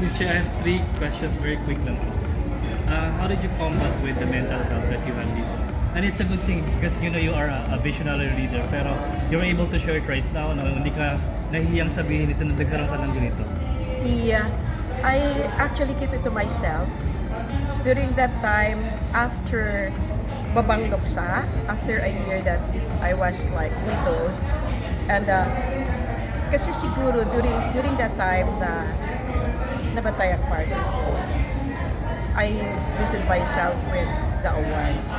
Miss Chair, I have three questions, very quick lang po. How did you combat with the mental health that you had before? And it's a good thing because you know you are a visionary leader, pero you're able to share it right now na hindi ka nahihiyang sabihin ito na nagkaroon ka ng ganito. Yeah, I actually keep it to myself. During that time, after Babang Luksa, after a year that I was like widowed, and kasi siguro during that time na nabatay ang partner ko, I busied myself with the awards.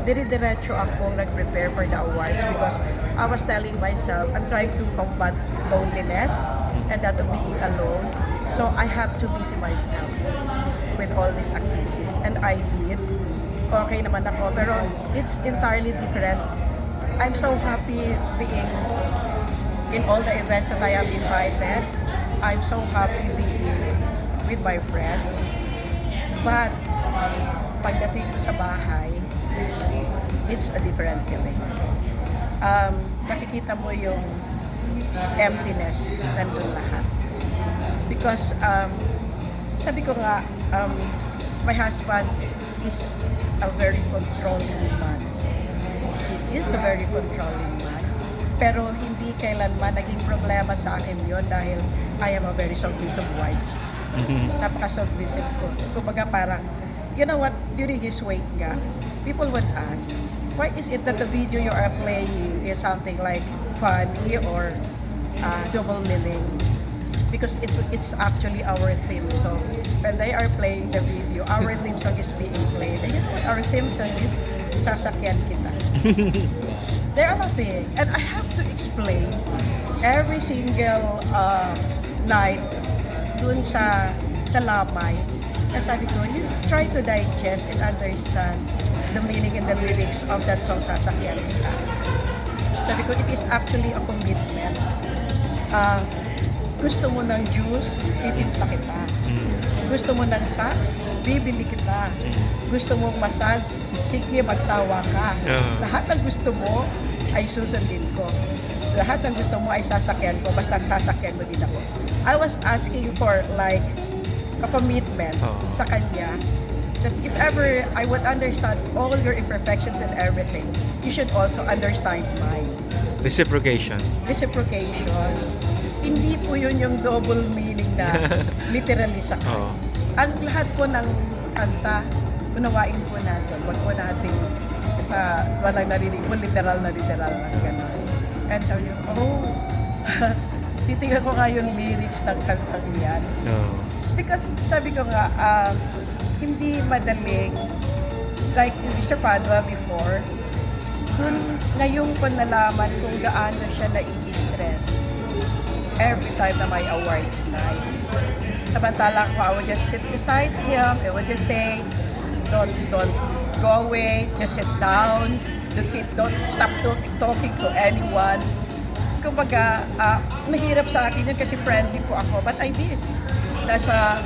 Dire-diretso akong nag-prepare for the awards because I was telling myself, I'm trying to combat loneliness and that of being alone. So I have to busy myself with all these activities. And I did. Okay naman ako, pero it's entirely different. I'm so happy being in all the events that I am invited. I'm so happy being with my friends. But pagdating ko sa bahay, it's a different feeling. Makikita mo yung emptiness nandun lahat. Because sabi ko nga, my husband is a very controlling man. He is a very controlling man. Pero hindi kailanman naging problema sa akin yon dahil I am a very submissive wife. Napaka-submissive ko. Kumbaga parang, you know what, during his wake nga, people would ask, why is it that the video you are playing is something like funny or double meaning? Because it's actually our theme song. When they are playing the video, our theme song is being played. And you know what our theme song is? Sasakyan Kita. They're laughing. And I have to explain every single night dun sa lamay. Kaya sabi ko, you try to digest and understand the meaning and the lyrics of that song, Sasakyan Kita. Sabi ko, it is actually a commitment. Gusto mo ng juice, titimpla kita. Gusto mo ng socks, bibili kita. Gusto mo massage, sige, magsawa ka. Lahat ng gusto mo ay susundin ko. Lahat ng gusto mo ay sasakyan ko, basta sasakyan mo din ako. I was asking for like a commitment sa kanya that if ever I would understand all your imperfections and everything, you should also understand mine. Reciprocation. Reciprocation. Hindi po yun yung double meaning na literally sa kanya. Ang lahat po ng kanta, unawain po natin. Wag po natin sa walang narinig po, literal na gano'n. And sabi niyo, titignan ko nga yung lyrics ng kantang yan. Because sabi ko nga, hindi madaling, like Mr. Padua before, dun ngayon ko nalaman kung gaano siya nai-stress every time na may awards night. Samantalang ko, I would just sit beside him, I would just say, don't go away, just sit down, don't stop talking to anyone. Kumbaga, mahirap sa akin yun kasi friendly po ako, but I did. Nasa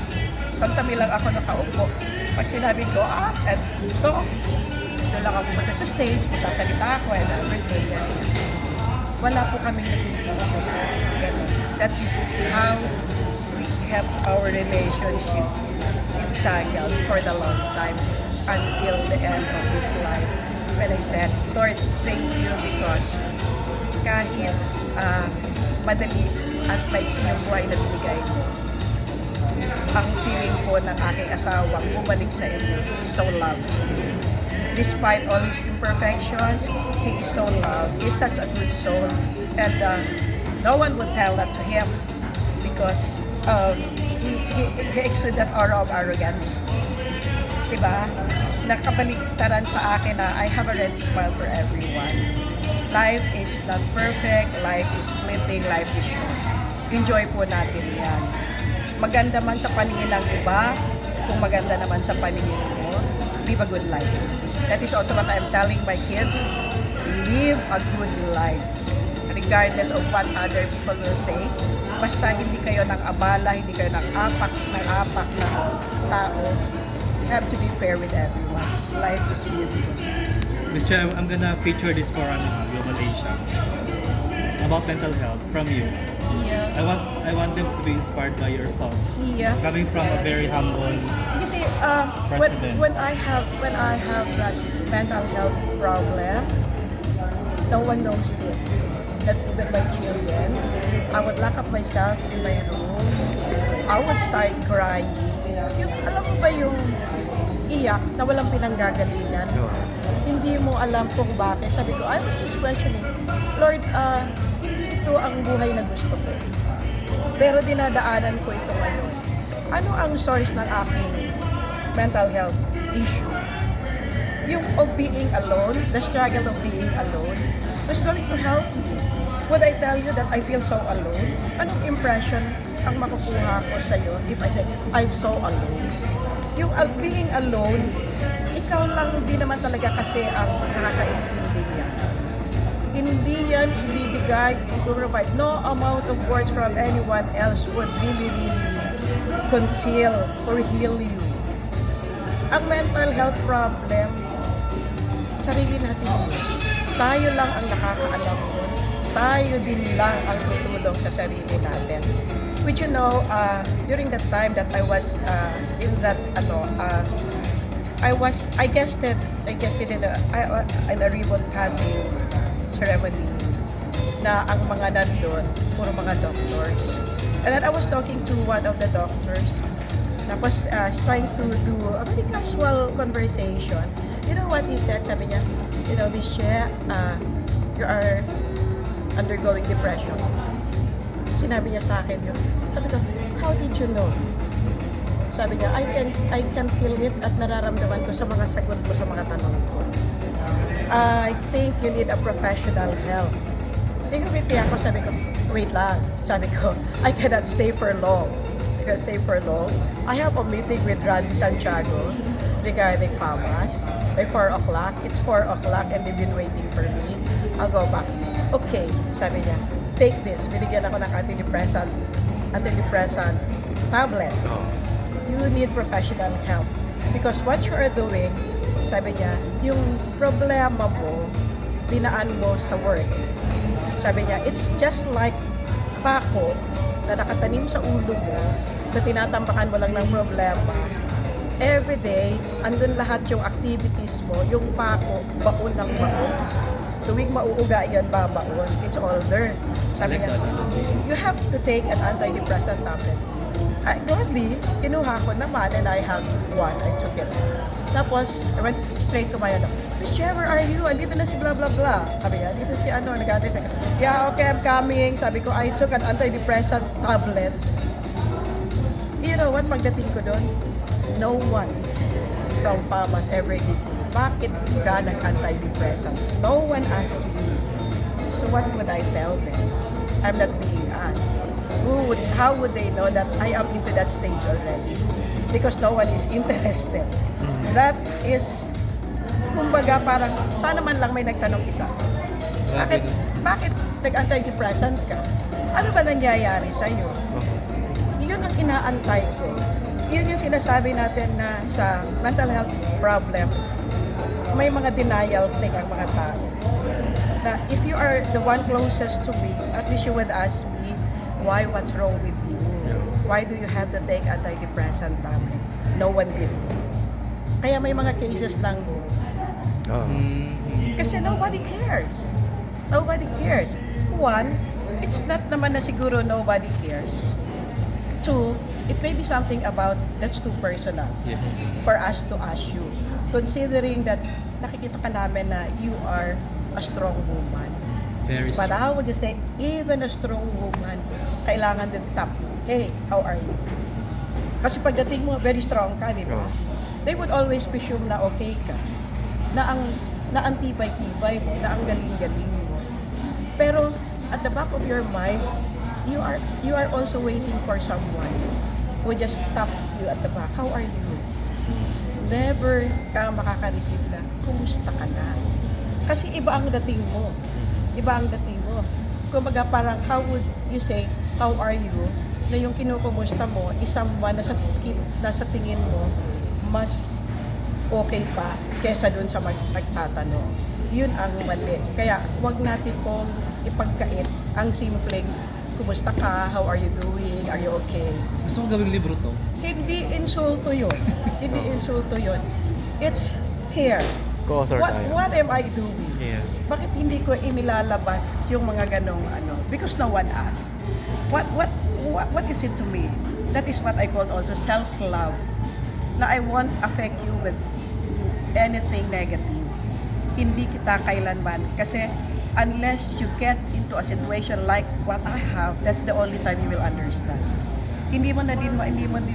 Santami lang ako nakaupo. Pag sinabi ko, and talk, doon lang ako punta sa stage, masasalita ako, and everything. Wala po kaming naging sa ganun. That is how we kept our relationship entangled for the long time until the end of his life. When I said, Lord, thank you because kahit madali at maiksi yung buhay na binigay mo, ang feeling ko ng aking asawang bumalik sa inyo, he is so loved. Despite all his imperfections, he is so loved. He is such a good soul. And no one would tell that to him because he exuded that aura of arrogance. Diba? Nakabaligtaran sa akin na I have a red smile for everyone. Life is not perfect, life is fleeting, life is short. Enjoy po natin yan. Maganda man sa paningin ng iba, kung maganda naman sa paningin mo, live a good life. That is also what I'm telling my kids. Live a good life. Regardless of what other people will say, basta hindi kayo ng abala, hindi kayo ng apak na tao, you have to be fair with everyone. Life is beautiful. Mr. I'm gonna feature this for Global Asia about mental health from you. Yeah. I want them to be inspired by your thoughts. Yeah. Coming from a very humble. Kasi President. when I have that mental health problem, no one knows it. Not even my children. I would lock up myself in my room. I would start crying. Yung, alam mo ba yung iyak na walang pinanggagalingan? Hindi mo alam kung bakit. Sabi ko, I was just questioning, Lord, hindi ito ang buhay na gusto ko. Pero dinadaanan ko ito ngayon. Ano ang source ng aking mental health issue? Yung of being alone, the struggle of being alone, was going to help me. Would I tell you that I feel so alone? Anong impression ang makukuha ko sa'yo if I say, I'm so alone? Yung being alone, ikaw lang hindi naman talaga kasi ang nakakaintindi niya. Hindi yan ibibigay, to provide. No amount of words from anyone else would really conceal or heal you. Ang mental health problem, sarili natin yun. Tayo lang ang nakakaalam yun. Tayo din lang ang tutulong sa sarili natin. Which you know, during that time that I was in that, I guessed it in a ribbon cutting ceremony na ang mga nandun, puro mga doctors. And then I was talking to one of the doctors. Tapos trying to do a very casual conversation. You know what he said? Sabi niya, you know, Miss Che, you are undergoing depression. Sinabi niya sa akin yun. Sabi ko, how did you know? Sabi niya, I can feel it at nararamdaman ko sa mga sagot ko sa mga tanong ko. I think you need a professional help. Tingumiti ako, sabi ko, wait lang. Sabi ko, I cannot stay for long. I cannot stay for long. I have a meeting with Randy Santiago regarding Famas by 4 o'clock. It's 4 o'clock and they've been waiting for me. I'll go back. Okay, sabi niya, take this. Binigyan ako ng antidepressant tablet. You need professional help. Because what you are doing, sabi niya, yung problema mo, dinaan mo sa work. Sabi niya, it's just like pako na nakatanim sa ulo mo, na tinatambakan mo lang ng problema. Every day, andun lahat yung activities mo, yung pako, baon ng baon. Tuwing mauuga yan, babaon. It's all there. Sabi niya, you have to take an antidepressant tablet. Gladly, kinuha ko naman and I have one. I took it. Tapos, I went straight to my Miss Che, where are you? Andito na si blah blah blah. Sabi niya, dito si nag-antay sa yeah, okay, I'm coming. Sabi ko, I took an antidepressant tablet. You know what, pagdating ko doon, no one from Famas ever did. Bakit ka nag-antidepressant? No one asked me. So what would I tell them? I'm not being asked. How would they know that I am into that stage already? Because no one is interested. That is, kumbaga parang, sana man lang may nagtanong isa. Bakit nag-antidepressant ka? Ano ba nangyayari sa'yo? Yun ang inaantay ko. Yun yung sinasabi natin na sa mental health problem, may mga denial thing ang mga tao. Na if you are the one closest to me, at least you would ask me, why, what's wrong with you? Why do you have to take antidepressant tablet? No one did. Kaya may mga cases ng kasi nobody cares. Nobody cares. One, it's not naman na siguro nobody cares. Two, it may be something about that's too personal for us to ask you. Considering that nakikita ka namin na you are a strong woman. Very strong. But how would you say, even a strong woman, kailangan din tap. Hey, how are you? Kasi pagdating mo, very strong ka, di ba? They would always presume na okay ka. Na ang tibay-tibay mo, na ang galing-galing mo. Pero at the back of your mind, you are also waiting for someone who just stop you at the back. How are you? Never ka makaka-receive na, kumusta ka na? Kasi iba ang dating mo. Iba ang dating mo. Kumbaga parang, how would you say, how are you? Na yung kinukumusta mo, someone na sa tingin mo, mas okay pa kesa dun sa magtatanong. Yun ang mali. Kaya, wag natin pong ipagkait ang simpleng kumusta ka? How are you doing? Are you okay? Gusto ko gawing libro to. Hindi insulto yun. Hindi insulto yun. It's care. Co-author tayo. What am I doing? Yeah. Bakit hindi ko inilalabas yung mga ganong ano? Because no one asks. What is it to me? That is what I call also self-love. Na I won't affect you with anything negative. Hindi kita kailanman. Kasi unless you get into a situation like what I have, that's the only time you will understand. Hindi mo din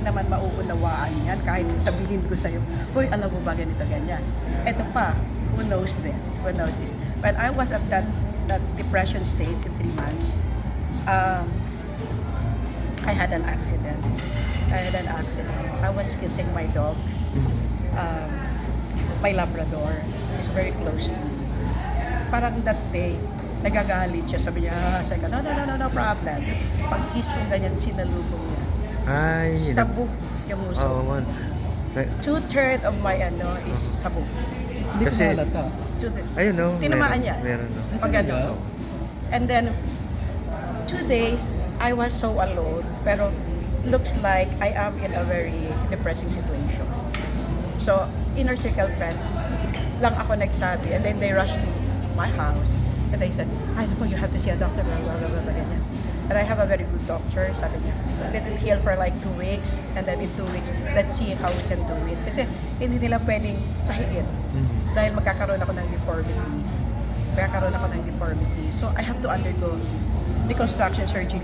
naman mauunawaan yan kahit sabihin ko sa'yo, hoy, alam mo ba ganito, ganyan. Ito pa, who knows this? Who knows this? When I was at that depression stage in 3 months, I had an accident. I was kissing my dog. My Labrador is very close to me. Parang that day, nagagalit siya. Sabi niya, no problem. Pag kiss ko ganyan, sinalubong niya. Ay, Sabog yung uso. Oo, man. 2/3 of my is sabog. Hindi ko Kasi- mahalata. Ayun, no? Tinamaan niya. Meron, no? Pag ano. And then, 2 days, I was so alone. Pero, looks like I am in a very depressing situation. So, inner circle friends, lang ako nagsabi. And then they rushed to my house. And they said, ay, naku, you have to see a doctor, blah, blah, blah, blah, ganyan. And I have a very good doctor, sabi niya. Let it heal for like 2 weeks. And then in 2 weeks, let's see how we can do it. Kasi hindi nila pwedeng tahiin. Dahil magkakaroon ako ng deformity. So, I have to undergo reconstruction surgery.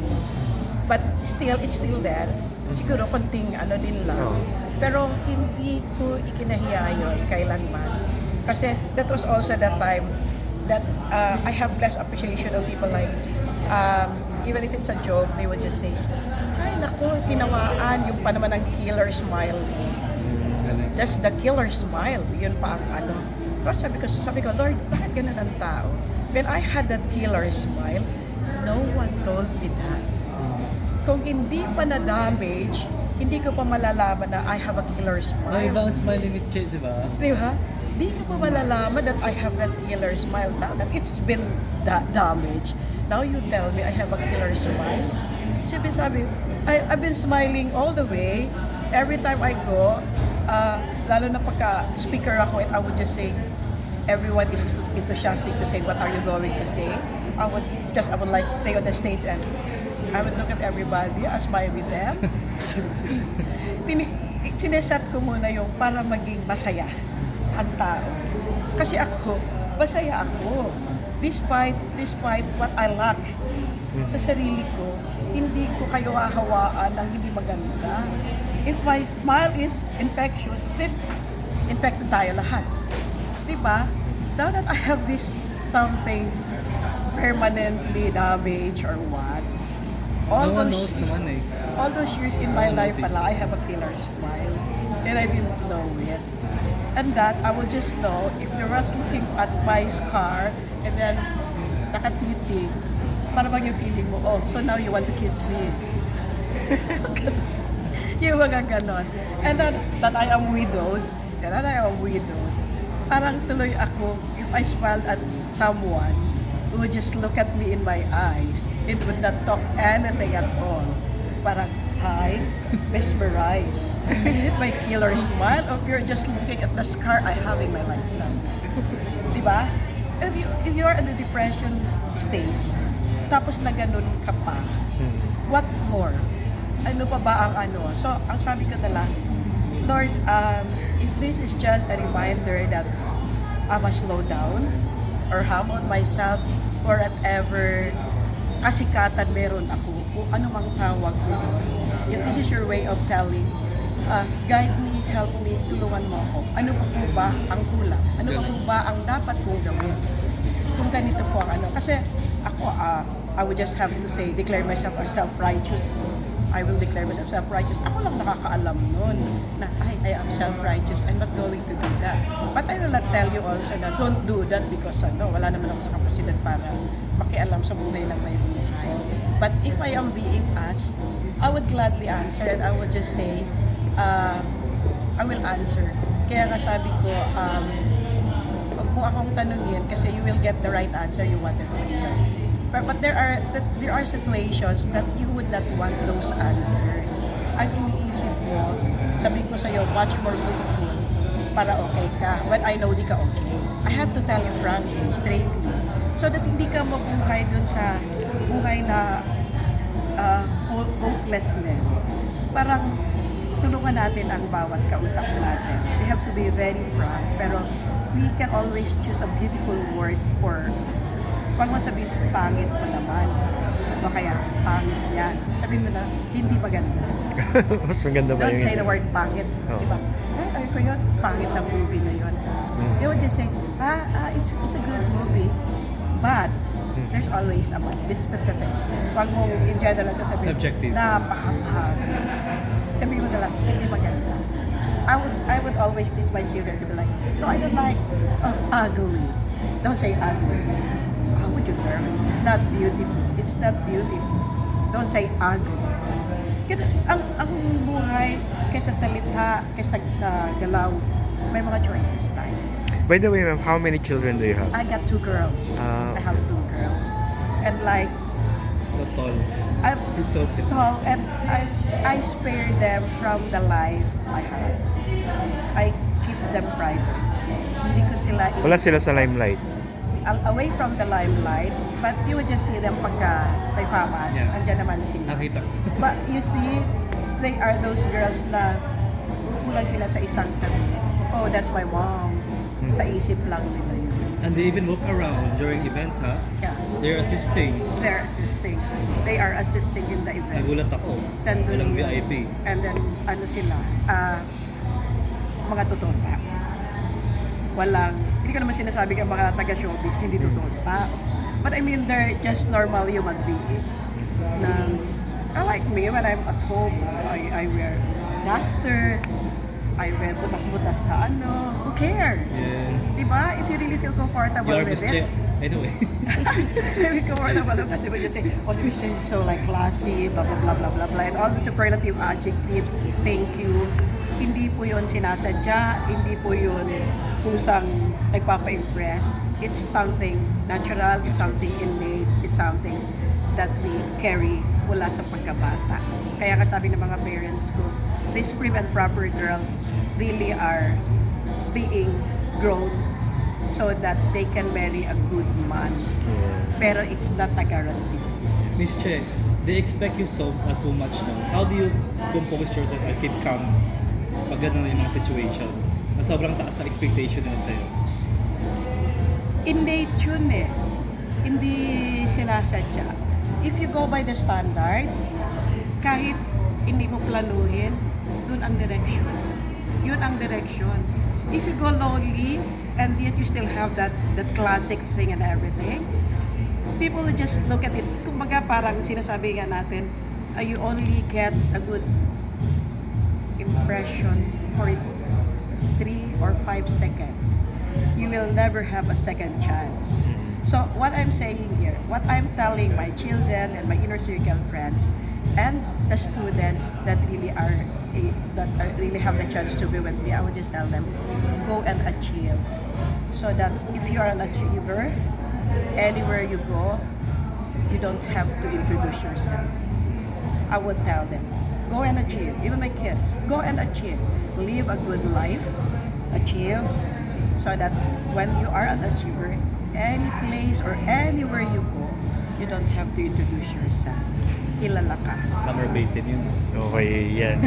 But still, it's still there. Siguro konting din lang. Pero hindi ko ikinahiya yun kailanman. Kasi that was also the time that I have less appreciation of people like, even if it's a joke, they would just say, ay naku, tinawaan yung pa naman ng killer smile mo. That's the killer smile. Yun pa ang ano. Pero sabi ko, Lord, bakit ganun ang tao? When I had that killer smile, no one told me that. Kung hindi pa na-damage, hindi ko pa malalaman na I have a killer smile. Ang ibang smile ni Miss Che, di ba? Di ba? Di ko pa malalaman that I have that killer smile now that it's been damaged. Now you tell me I have a killer smile. Sabi, I've been smiling all the way. Every time I go, lalo na pagka speaker ako, and I would just say, everyone is enthusiastic to say, what are you going to say? I would like stay on the stage and I would look at everybody, I smile with them. Sineset ko muna yung para maging masaya ang tao. Kasi ako, masaya ako. Despite what I lack sa sarili ko, hindi ko kayo hahawaan ng hindi maganda. If my smile is infectious, then infected tayo lahat. Diba? Now that I have this something permanently damaged or what, all those years in my life pala, I have a killer smile. And I didn't know it. And that, I would just know, if you was looking at my scar, and then nakatitig, para bang yung feeling mo, oh, so now you want to kiss me. Yung mga ganon. And that I am widowed, parang tuloy ako, if I smiled at someone, who would just look at me in my eyes, it would not talk anything at all. Parang, hi, mesmerized. Is it my killer smile or you're just looking at the scar I have in my lifetime? Diba? If you're in the depression stage, tapos na ganun ka pa, what more? Ano pa ba ang ano? So, ang sabi ko na lang, Lord, if this is just a reminder that I must slow down or humble myself or whatever kasikatan meron ako, kung ano mang tawag mo. If this is your way of telling, guide me, help me, tulungan mo ako. Ano pa po ba ang kulang? Ano pa po ba ang dapat kong gawin? Kung ganito po ang ano. Kasi ako, I would just have to say, declare myself as self-righteous. I will declare myself self-righteous. Ako lang nakakaalam nun na I am self-righteous. I'm not going to do that. But I will not tell you also na don't do that because wala naman ako sa kapasidad para makialam sa buhay ng may buhay. But if I am being asked, I would gladly answer and I would just say, I will answer. Kaya nga sabi ko, huwag mo akong tanungin kasi you will get the right answer you wanted to hear. But there are situations that you would not want those answers. Ang iniisip mo, sabihin ko sa'yo, much more beautiful para okay ka. When I know di ka okay, I have to tell you frankly, straightly. So that hindi ka mabuhay dun sa buhay na hopelessness. Parang tulungan natin ang bawat kausap natin. We have to be very frank, pero we can always choose a beautiful word for pag masabihin, pangit mo naman. O kaya, pangit yan. Sabihin mo na, hindi maganda. Mas maganda ba Don't yun? say the word pangit. Oh. Diba? Ay ko yun, pangit na movie na yun. They would just say, it's a good movie. But, there's always a but. Be specific. Huwag mo in general sasabihin, Subjective. napakapahal. Sabihin mo na lang, hindi maganda. I would always teach my children to be like, no, I don't like ugly. Don't say ugly. How would you learn? Not beautiful. It's not beautiful. Don't say ugly. Kaya ang buhay, kaysa salita, kaysa sa galaw, may mga choices tayo. By the way, ma'am, how many children do you have? I got 2 girls. I have 2 girls. And like, So tall. I'm He's so tall and I spare them from the life I have. I keep them private. Hindi ko sila Wala sila sa limelight. away from the limelight, but you would just see them pagka may Famas, Yeah. andyan naman sila. Nakita. But you see, they are those girls na kulang sila sa isang tabi. Oh, that's my mom. Sa isip lang nila yun. And they even walk around during events, ha? Yeah. They're assisting. They're assisting. They are assisting in the event. Nagulat ako. Then, Walang VIP. And then, ano sila, mga tutorta. Walang, hindi ko naman sinasabi ng mga taga-showbiz, hindi tutorta. But I mean, they're just normal human being. Na, like me, when I'm at home, I wear duster, I wear butas-butas na ano, who cares? Yes. Diba? If you really feel comfortable You are with Miss it. Che. Anyway. Very comfortable kasi when you say, oh, Miss Che is so like classy, blah, blah, blah, blah, blah, blah, and all the superlative adjectives, thank you. Hindi po yun sinasadya, hindi po yun kusang nagpapa-impress. It's something natural, it's something innate, it's something that we carry mula sa pagkabata. Kaya kasabi ng mga parents ko, these prim and proper girls really are being grown so that they can marry a good man. Pero it's not a guarantee. Miss Che, they expect you so too much now. How do you compose yourself and keep calm pag ganun yung mga situation? Na sobrang taas ang expectation nila sa'yo. Innate yun eh. Hindi sinasadya. If you go by the standard, kahit hindi mo planuhin, dun ang direction. Yun ang direction. If you go lonely, and yet you still have that classic thing and everything, people will just look at it. Kumbaga parang sinasabi nga natin, you only get a good impression for 3 or 5 seconds. You will never have a second chance. So what I'm saying here, what I'm telling my children and my inner circle friends and the students that really really have the chance to be with me, I would just tell them, go and achieve. So that if you are an achiever, anywhere you go, you don't have to introduce yourself. I would tell them, go and achieve. Even my kids, go and achieve. Live a good life, achieve, so that when you are an achiever, any place or anywhere you go, you don't have to introduce yourself. Kilala ka. Number 18 yun. Okay, yan.